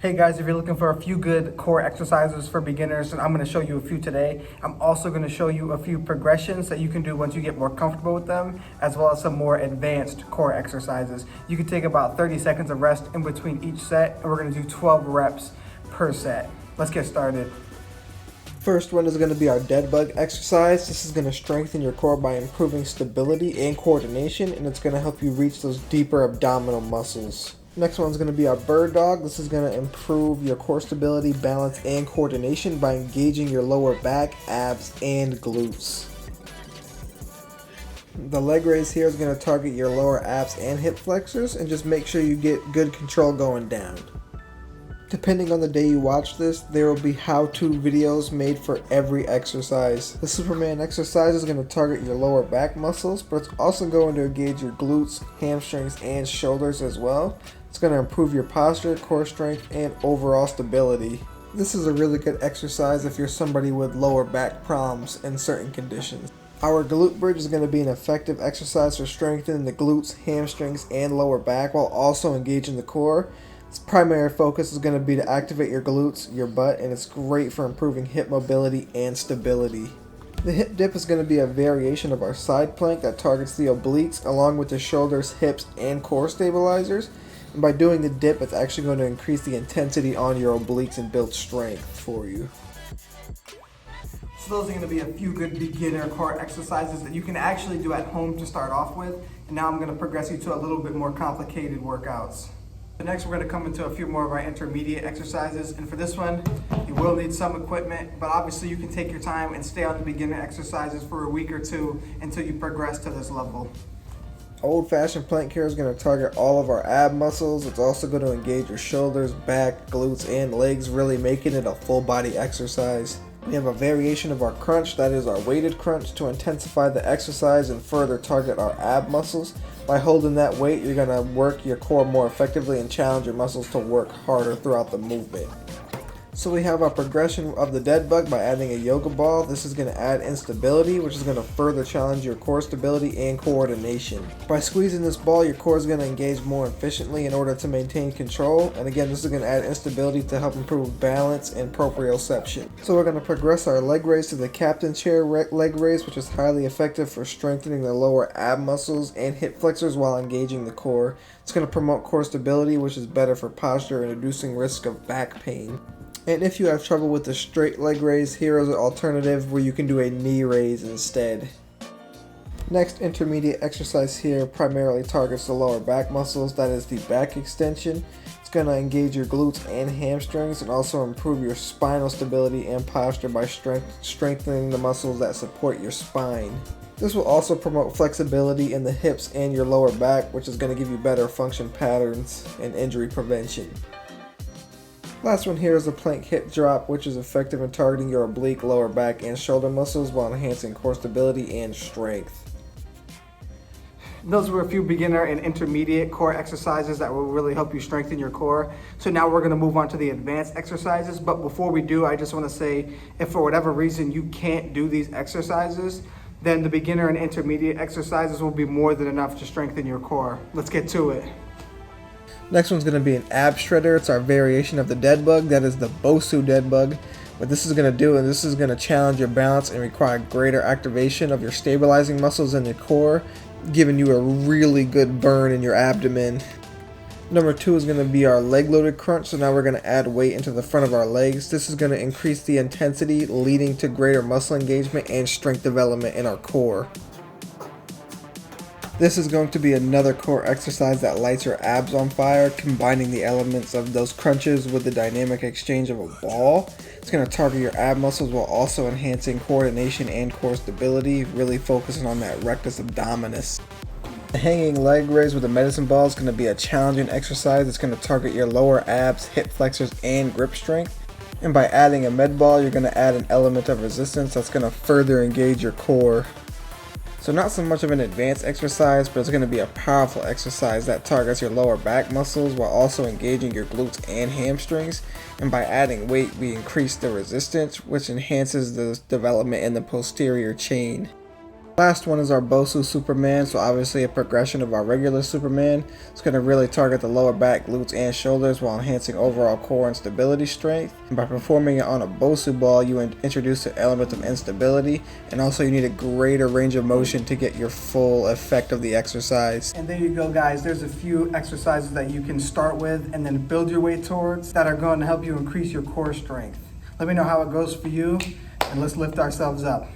Hey guys, if you're looking for a few good core exercises for beginners, and I'm going to show you a few today. I'm also going to show you a few progressions that you can do once you get more comfortable with them, as well as some more advanced core exercises. You can take about 30 seconds of rest in between each set, and we're going to do 12 reps per set. Let's get started. First one is going to be our dead bug exercise. This is going to strengthen your core by improving stability and coordination, and it's going to help you reach those deeper abdominal muscles. Next one's going to be our bird dog. This is going to improve your core stability, balance, and coordination by engaging your lower back, abs, and glutes. The leg raise here is going to target your lower abs and hip flexors, and just make sure you get good control going down. Depending on the day you watch this, there will be how-to videos made for every exercise. The Superman exercise is going to target your lower back muscles, but it's also going to engage your glutes, hamstrings, and shoulders as well. It's going to improve your posture, core strength, and overall stability. This is a really good exercise if you're somebody with lower back problems in certain conditions. Our glute bridge is going to be an effective exercise for strengthening the glutes, hamstrings, and lower back while also engaging the core. Its primary focus is going to be to activate your glutes, your butt, and it's great for improving hip mobility and stability. The hip dip is going to be a variation of our side plank that targets the obliques along with the shoulders, hips, and core stabilizers. And by doing the dip, it's actually going to increase the intensity on your obliques and build strength for you. So those are going to be a few good beginner core exercises that you can actually do at home to start off with. And now I'm going to progress you to a little bit more complicated workouts. Next, we're going to come into a few more of our intermediate exercises, and for this one, you will need some equipment, but obviously you can take your time and stay on the beginner exercises for a week or two until you progress to this level. Old-fashioned plank here is going to target all of our ab muscles. It's also going to engage your shoulders, back, glutes, and legs, really making it a full body exercise. We have a variation of our crunch, that is our weighted crunch, to intensify the exercise and further target our ab muscles. By holding that weight, you're going to work your core more effectively and challenge your muscles to work harder throughout the movement. So we have our progression of the dead bug by adding a yoga ball. This is going to add instability, which is going to further challenge your core stability and coordination. By squeezing this ball, your core is going to engage more efficiently in order to maintain control. And again, this is going to add instability to help improve balance and proprioception. So we're going to progress our leg raise to the captain chair leg raise, which is highly effective for strengthening the lower ab muscles and hip flexors while engaging the core. It's going to promote core stability, which is better for posture and reducing risk of back pain. And if you have trouble with the straight leg raise, here is an alternative where you can do a knee raise instead. Next intermediate exercise here primarily targets the lower back muscles, that is the back extension. It's going to engage your glutes and hamstrings and also improve your spinal stability and posture by strengthening the muscles that support your spine. This will also promote flexibility in the hips and your lower back, which is going to give you better function patterns and injury prevention. Last one here is a plank hip drop, which is effective in targeting your oblique, lower back, and shoulder muscles while enhancing core stability and strength. Those were a few beginner and intermediate core exercises that will really help you strengthen your core. So now we're going to move on to the advanced exercises. But before we do, I just want to say, if for whatever reason you can't do these exercises, then the beginner and intermediate exercises will be more than enough to strengthen your core. Let's get to it. Next one's going to be an ab shredder. It's our variation of the dead bug, that is the Bosu dead bug. What this is going to do, and this is going to challenge your balance and require greater activation of your stabilizing muscles in your core, giving you a really good burn in your abdomen. Number 2 is going to be our leg loaded crunch. So now we're going to add weight into the front of our legs. This is going to increase the intensity, leading to greater muscle engagement and strength development in our core. This is going to be another core exercise that lights your abs on fire, combining the elements of those crunches with the dynamic exchange of a ball. It's going to target your ab muscles while also enhancing coordination and core stability, really focusing on that rectus abdominis. The hanging leg raise with a medicine ball is going to be a challenging exercise. It's going to target your lower abs, hip flexors, and grip strength. And by adding a med ball, you're going to add an element of resistance that's going to further engage your core. So not so much of an advanced exercise, but it's going to be a powerful exercise that targets your lower back muscles while also engaging your glutes and hamstrings. And by adding weight, we increase the resistance, which enhances the development in the posterior chain. Last one is our Bosu Superman, so obviously a progression of our regular Superman. It's going to really target the lower back, glutes, and shoulders while enhancing overall core and stability strength. And by performing it on a Bosu ball, you introduce an element of instability, and also you need a greater range of motion to get your full effect of the exercise. And there you go, guys. There's a few exercises that you can start with and then build your way towards that are going to help you increase your core strength. Let me know how it goes for you, and let's lift ourselves up.